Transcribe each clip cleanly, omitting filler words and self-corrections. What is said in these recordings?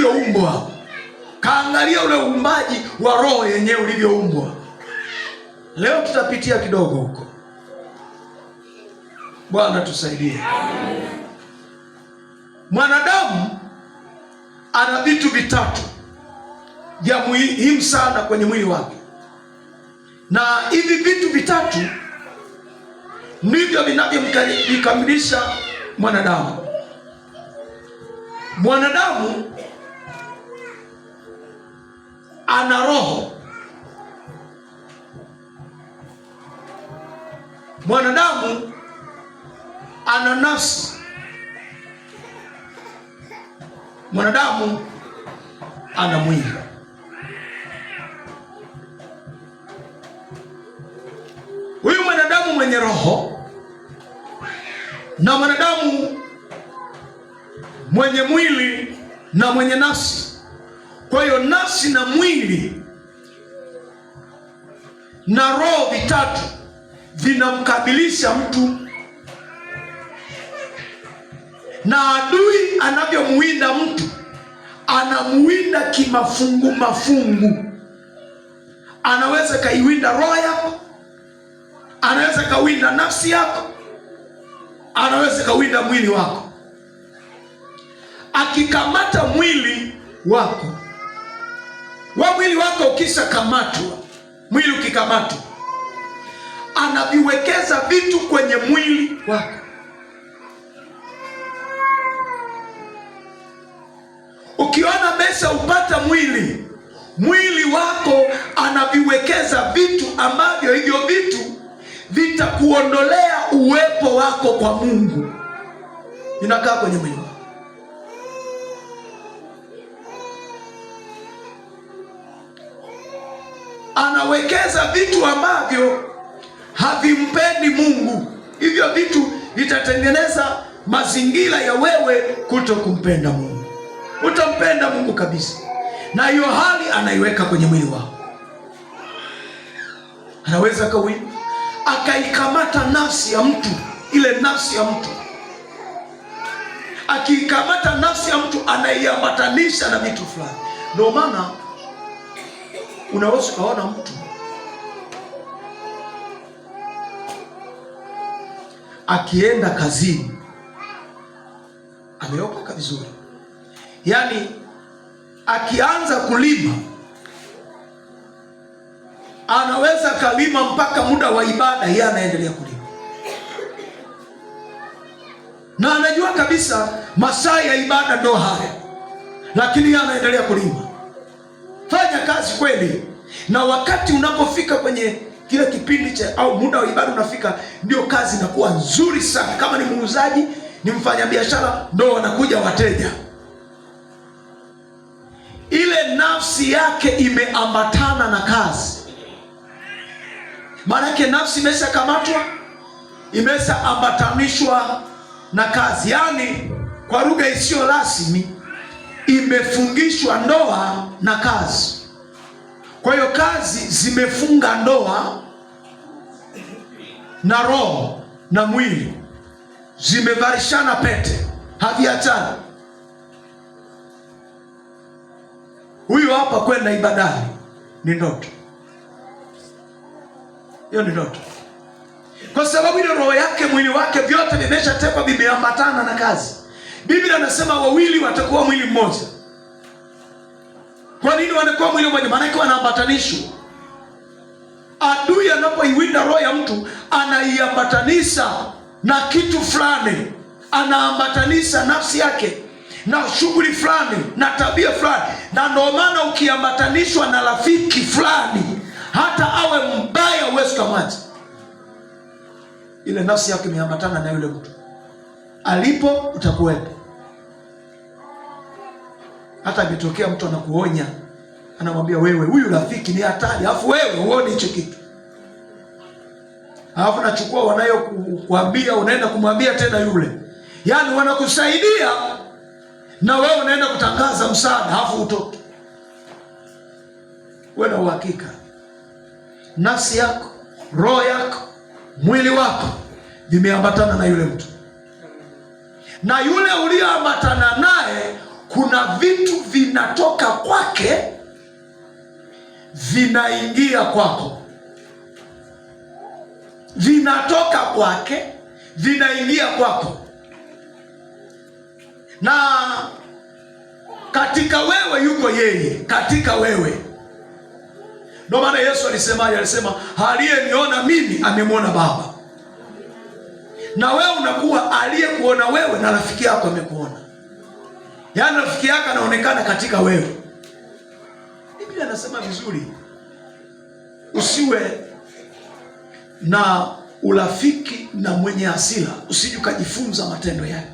ulivyoumbwa. Kaangalia ule uumbaji wa roho yenyewe ulivyoumbwa. Leo tutapitia kidogo huko. Bwana tusaidie. Mwanadamu ana vitu vitatu vya muhimu sana kwenye mwili wake, na hivi vitu vitatu ndivyo vinavyomkamilisha mwanadamu. Mwanadamu ana roho, mwanadamu ana nafsi, mwanadamu ana mwili. Huyu mwanadamu mwenye roho na mwanadamu mwenye mwili na mwenye nafsi. Kwa hiyo nafsi na mwili na roho vitatu vinamkabilisha mtu, na adui anavyomuwinda mtu anamuwinda kimafungu mafungu. Anaweza kaiwinda roho yako, anaweza kawinda nafsi yako, anaweza kawinda mwili wako. Akikamata mwili wako, mwili wako ukisha kamatwa, mwili ukikamatwa, anaviwekeza vitu kwenye mwili wako. Ukiona mesha upata mwili wako anaviwekeza vitu ambavyo hivyo vitu vitakuondolea uwepo wako kwa Mungu. Inakaa kwenye mwili wako. Anawekeza vitu ambavyo havimpendi Mungu. Hivyo vitu vitatengeneza mazingira ya wewe kuto kumpenda Mungu. Utampenda Mungu kabisa, na hiyo hali anaiweka kwenye mwili wako. Anaweza akaikamata nafsi ya mtu, ile nafsi ya mtu. Akiikamata nafsi ya mtu anaiambatanisha na vitu fulani. Ndio maana unaweza kuona mtu akienda kazini ameokoka vizuri, yaani akianza kulima anaweza kalima mpaka muda wa ibada, yeye anaendelea kulima, na anajua kabisa masaa ya ibada ndo haya, lakini yeye anaendelea kulima. Fanya kazi kweli, na wakati unapofika kwenye kile kipindi cha au muda wa ibada unafika, ndio kazi inakuwa nzuri sana. Kama ni muuzaji, ni mfanyabiashara, ndio wanakuja wateja. Ile nafsi yake imeambatana na kazi. Maana yake nafsi imeshakamatwa, imeshaambatanishwa na kazi. Yaani kwa lugha isiyo rasmi, imefungishwa ndoa na kazi. Kwa hiyo kazi zimefunga ndoa na roho na mwili, zimevarishana pete, haviachani. Huyu hapa kwenda ibadani ni ndoto. Hiyo ni ndoto, kwa sababu ile roho yake, mwili wake, vyote vimeshatekwa, vimeambatana na kazi. Biblia inasema wawili watakuwa mwili mmoja. Kwa nini wanakuwa mwili mmoja? Maana yake wanaambatanishwa. Adui anapoiwinda roho ya mtu anaiambatanisha na kitu fulani, anaambatanisha nafsi yake na shughuli fulani na tabia fulani. Na ndio maana ukiambatanishwa na rafiki fulani, hata awe mbaya, huwezi kumwacha. Ile nafsi yake imeambatana na yule mtu, alipo utakuwepo. Hata akitokea mtu anakuonya, anamwambia wewe, huyu rafiki ni hatari, alafu wewe huoni hicho kitu, alafu nachukua wanayokuambia, unaenda kumwambia tena yule. Yaani wanakusaidia na wewe unaenda kutangaza msaada, alafu utoke. Wewe na uhakika nafsi yako, roho yako, mwili wako vimeambatana na yule mtu, na yule ulioambatana naye kuna vitu vinatoka kwake vinaingia kwako, vinatoka kwake vinaingia kwako, na katika wewe yuko yeye, katika wewe. Ndio maana Yesu alisema aliyeniona mimi amemwona Baba. Na wewe unakuwa aliyekuona wewe na rafiki yako amekuona. Yaani rafiki yako anaonekana katika wewe. Biblia inasema vizuri, usiwe na urafiki na mwenye hasira, usije ukajifunza matendo yake.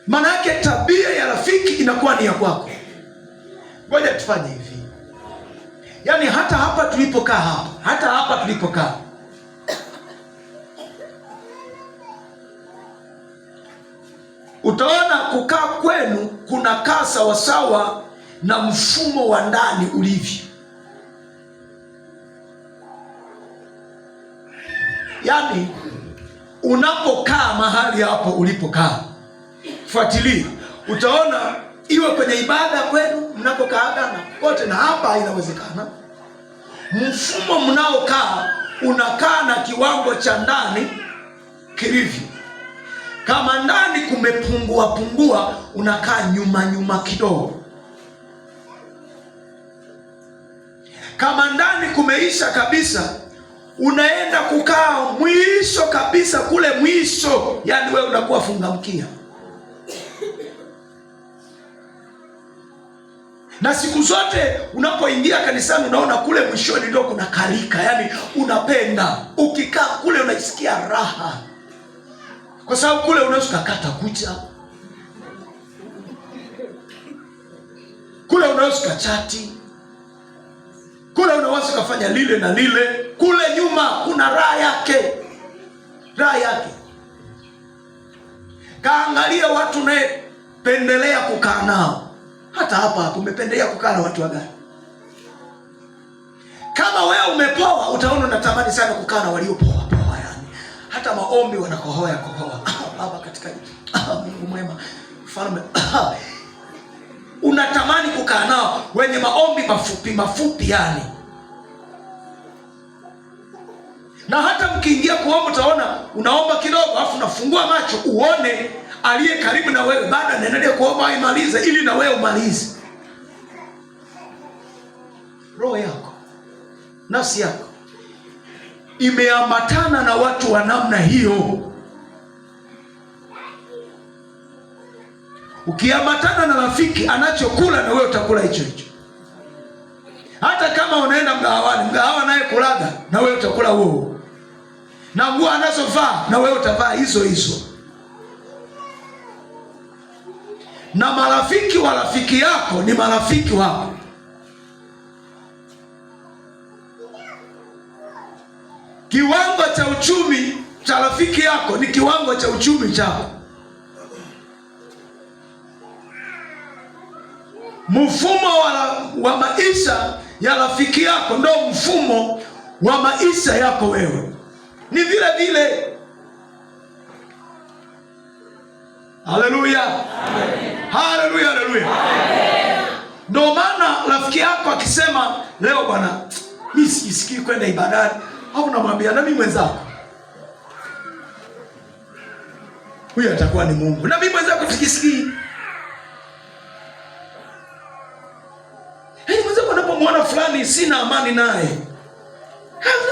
Maana yake tabia ya rafiki inakuwa ni ya kwako. Ngoja tufanye hivi. Yaani hata hapa tulipokaa utaona kukaa kwenu kunakaa sawasawa na mfumo wa ndani ulivyo. Yaani unapokaa mahali hapo ulipokaa, fuatilia, utaona iwe kwenye ibada kwenu mnapokaaga na kote, na hapa inawezekana mfumo mnaokaa unakaa na kiwango cha ndani kilivyo. Kama ndani kumepungua, unakaa nyuma kidogo. Kama ndani kumeisha kabisa, unaenda kukaa mwisho kabisa, kule mwisho. Yaani wewe unakuwa funga mkia. Na siku zote unapoingia kanisani unaona kule mwishoni ndio kuna kalika, yaani unapenda. Ukikaa kule unasikia raha, kwa sababu kule unaweza kukata kucha, kule unaweza kuchati, kule unaweza kufanya lile na lile. Kule nyuma kuna raha yake. Kaangalia watu naye pendelea kukaa nao. Hata hapa umependelea kukaa na watu wagani? Kama wewe umepoa, utaona unatamani sana kukaa na waliopoa. Yani hata maombi wanakohoa. Baba katika Mungu mwema, mfalme unatamani kukaa nao wenye maombi mafupi yani. Na hata mkiingia kuomba utaona unaomba kidogo afu unafungua macho uone aliye karibu na wewe baada anaendelea kuomba aimalize ili na wewe umalize. Roho yako, nafsi yako imeambatana na watu wa namna hiyo. Ukiambatana na rafiki anachokula na wewe utakula hicho. Hata kama unaenda mgahawa naye kulaga na wewe utakula huo. Na nguo anazovaa na wewe utavaa hizo. Na marafiki wa rafiki yako ni marafiki wako. Kiwango cha uchumi cha rafiki yako ni kiwango cha uchumi chako. Mfumo wa maisha ya rafiki yako ndio mfumo wa maisha yako wewe. Ni vile. Haleluya. Haleluya. Ndio maana rafiki yako akisema leo bwana mimi sisikii kwenda ibadani, au unamwambia na mimi mwenzako, huyu atakuwa ni Mungu. Na mimi mwenzako tukisikii. Mwenzako unapomwona fulani sina amani naye.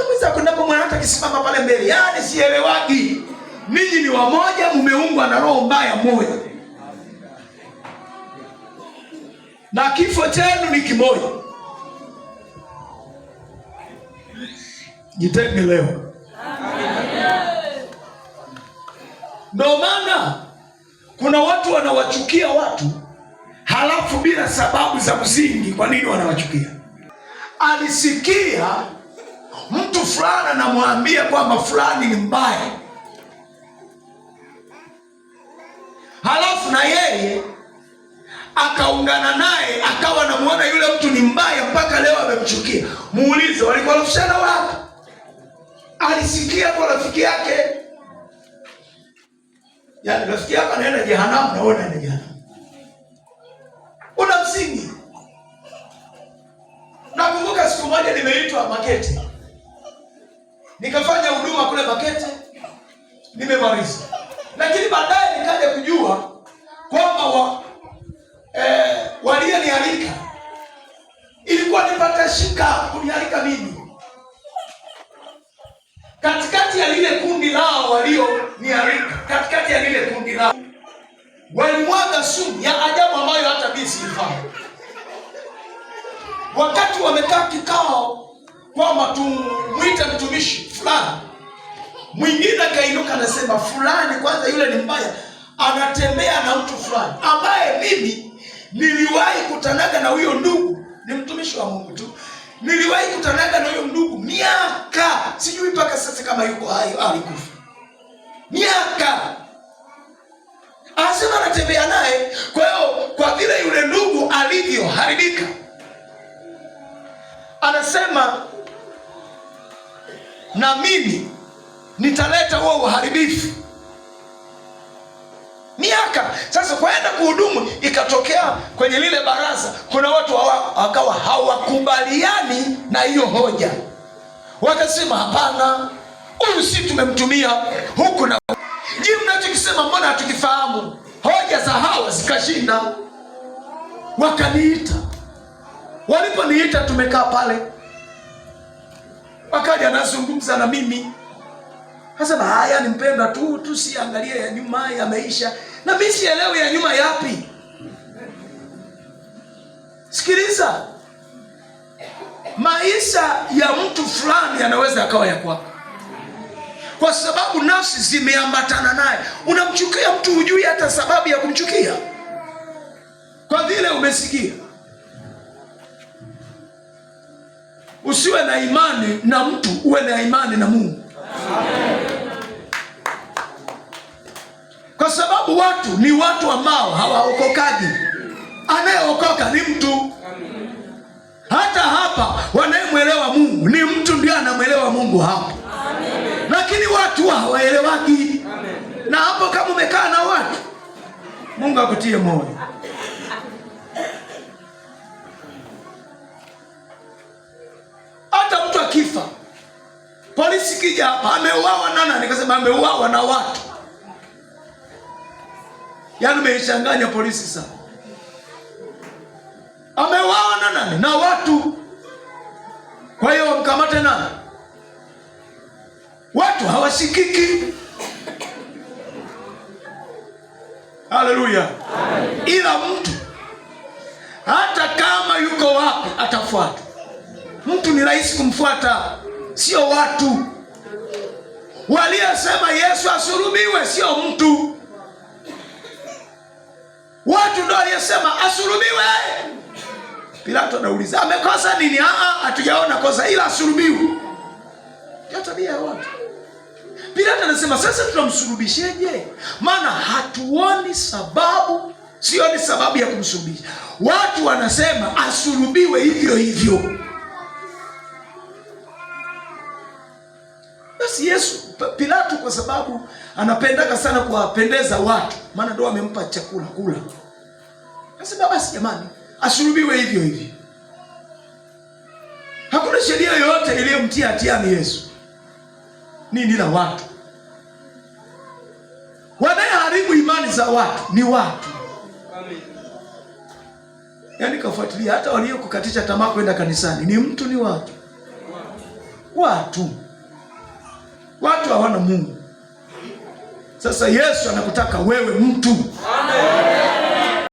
Mwenzako unapomwona hata kisimama pale mbele, yaani sielewagi. Ninyi ni wamoja, mumeungwa na roho mbaya moja. Na kifo chenu ni kimoja. Jitenge leo. Ndio maana kuna watu wanawachukia watu halafu bila sababu za msingi. Kwa nini wanawachukia? Alisikia mtu fulani anamwambia kwamba fulani ni mbaya, halafu na yeye akaungana naye akawa anamuona yule mtu ni mbaya mpaka leo amemchukia. Muulize, walikuwa wanafishana wapi? Alisikia kwa rafiki yake. Yaani rafiki yako anaenda jehanamu na wewe unaenda jehanamu. Lakini baadaye nikaja kujua kwamba walionialika ilikuwa nipata shika kunialika mimi. Katikati ya lile kundi lao walionialika, katikati ya lile kundi lao walimwaga sumu ya ajabu ambayo hata mimi sifahamu. Wakati wamekaa kikao kwamba tumuite mtumishi fulani, mwingine kainuka anasema fulani, kwanza yule ni mbaya, anatembea na mtu fulani ambaye mimi niliwahi kutanaga na huyo ndugu, ni mtumishi wa Mungu tu. Niliwahi kutanaga na huyo ndugu miaka, sijui mpaka sasa kama yuko hai au alikufa. Miaka. Anasema anatembea naye. Kwa hiyo kwa vile yule ndugu alivyoharibika, anasema na mimi nitaleta huo uharibifu. Miaka. Sasa kwaenda kuhudumu, ikatokea kwenye lile baraza kuna watu wakawa hawakubaliani na hiyo hoja. Wakasema hapana, huyu si tumemtumia huku na huku. Je, mnachokisema mbona hatukifahamu? Hoja za hawa zikashinda. Wakaniita. Waliponiita tumekaa pale. Wakaja nazungumza na mimi. Nasema haya ni mpendwa tu, tusiangalie ya nyuma, yameisha. Na mimi sielewi ya nyuma yapi. Sikiliza. Maisha ya mtu fulani yanaweza yakawa ya kwako, kwa sababu nafsi zimeambatana naye. Unamchukia mtu hujui hata sababu ya kumchukia, kwa vile umesikia. Usiwe na imani na mtu, uwe na imani na Mungu. Kwa sababu watu ni watu ambao hawaokokaji. Anayeokoka ni mtu. Hata hapa wanayemwelewa Mungu ni mtu, ndiye anamwelewa Mungu hapa. Lakini watu hawaelewaki. Na hapo kama umekaa na watu, Mungu akutie moyo. Hata mtu akifa, polisi kija hapa, ameuawa na nani? Nikasema ameuawa na watu. Yaani umeichanganya polisi sana. Ameuawa na nani? Na watu. Kwa hiyo wamkamate nani? Watu hawashikiki. Haleluya. Ila mtu hata kama yuko wapi atafuata. Mtu ni rahisi kumfuata, sio watu. Waliosema Yesu asulubiwe sio mtu. Watu ndio waliosema asulubiwe. Pilato anauliza amekosa nini? Hatujaona kosa, ila asulubiwe. Ndio tabia ya watu. Pilato anasema sasa tunamsulubisheje? Maana hatuoni sababu, sioni sababu ya kumsulubisha. Watu wanasema asulubiwe hivyo hivyo. Basi Yesu, Pilato kwa sababu anapendaka sana kuwapendeza watu, maana ndio amempa chakula kula. Anasema basi jamani, asulubiwe hivyo hivyo. Hakuna sheria yoyote iliyomtia hatiani Yesu. Nini la watu? Wanayeharibu imani za watu ni watu. Amen. Yaani kafuatilia hata waliokukatisha tamaa kwenda kanisani ni mtu, ni watu. Watu hawana Mungu. Sasa Yesu anakutaka wewe mtu. Amen.